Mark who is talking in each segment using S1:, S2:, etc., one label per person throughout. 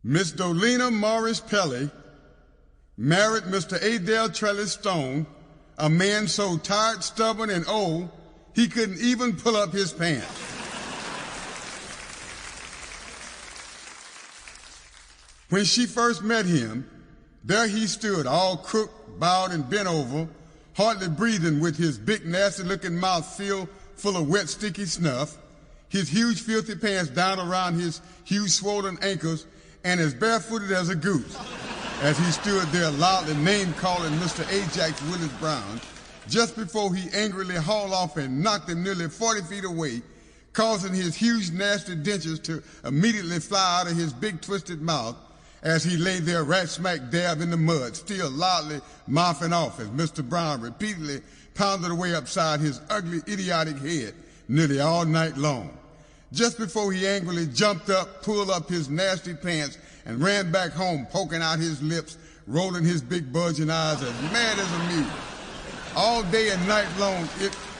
S1: Miss Dolina Morris Pelly married Mr. Adele Trellis Stone, a man so tired, stubborn, and old, he couldn't even pull up his pants. When she first met him, there he stood, all crooked, bowed, and bent over, hardly breathing, with his big, nasty-looking mouth filled full of wet, sticky snuff, his huge, filthy pants down around his huge, swollen ankles, and as barefooted as a goose, as he stood there loudly name-calling Mr. Ajax Willis Brown, just before he angrily hauled off and knocked him nearly 40 feet away, causing his huge, nasty dentures to immediately fly out of his big, twisted mouth, as he lay there rat smack dab in the mud, still loudly mouthing off as Mr. Brown repeatedly pounded away upside his ugly, idiotic head nearly all night long. Just before he angrily jumped up, pulled up his nasty pants, and ran back home, poking out his lips, rolling his big bulging eyes, as mad as a mule. All day and night long,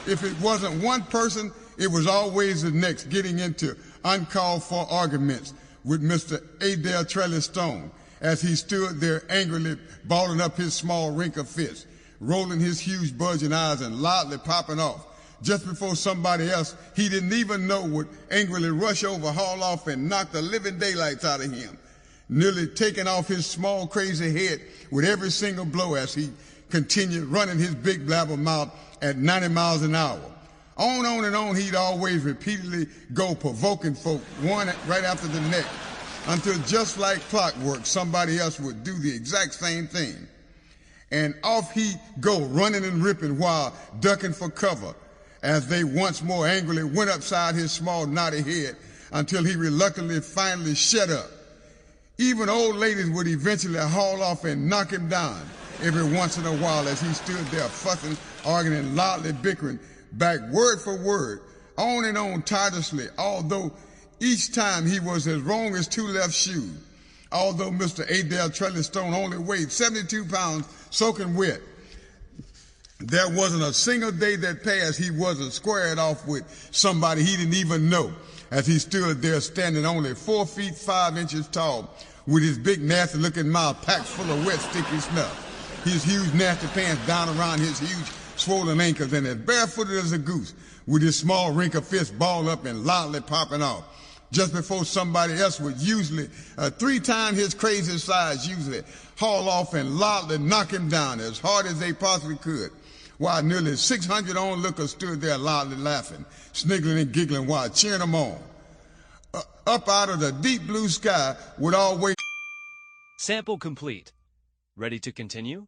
S1: if it wasn't one person, it was always the next, getting into uncalled for arguments with Mr. Adele Trellis Stone, as he stood there angrily balling up his small wrinkled fist, rolling his huge bulging eyes and loudly popping off, just before somebody else he didn't even know would angrily rush over, haul off, and knock the living daylights out of him, nearly taking off his small crazy head with every single blow as he continued running his big blabber mouth at 90 miles an hour. On and on he'd always repeatedly go, provoking folk one right after the next, until just like clockwork somebody else would do the exact same thing. And off he'd go, running and ripping while ducking for cover, as they once more angrily went upside his small knotty head until he reluctantly finally shut up. Even old ladies would eventually haul off and knock him down every once in a while as he stood there fussing, arguing, and loudly bickering back word for word, on and on tirelessly, although each time he was as wrong as two left shoes. Although Mr. Adele Trellis Stone only weighed 72 pounds soaking wet, there wasn't a single day that passed he wasn't squared off with somebody he didn't even know, as he stood there standing only 4 feet 5 inches tall, with his big nasty-looking mouth packed full of wet, sticky snuff, his huge nasty pants down around his huge swollen ankles, and as barefooted as a goose, with his small wrinkled fist balled up and loudly popping off, just before somebody else would usually, 3 times his crazy size, usually haul off and loudly knock him down as hard as they possibly could, while nearly 600 onlookers stood there loudly laughing, sniggling and giggling while cheering them on. Up out of the deep blue sky would always...
S2: Sample complete. Ready to continue?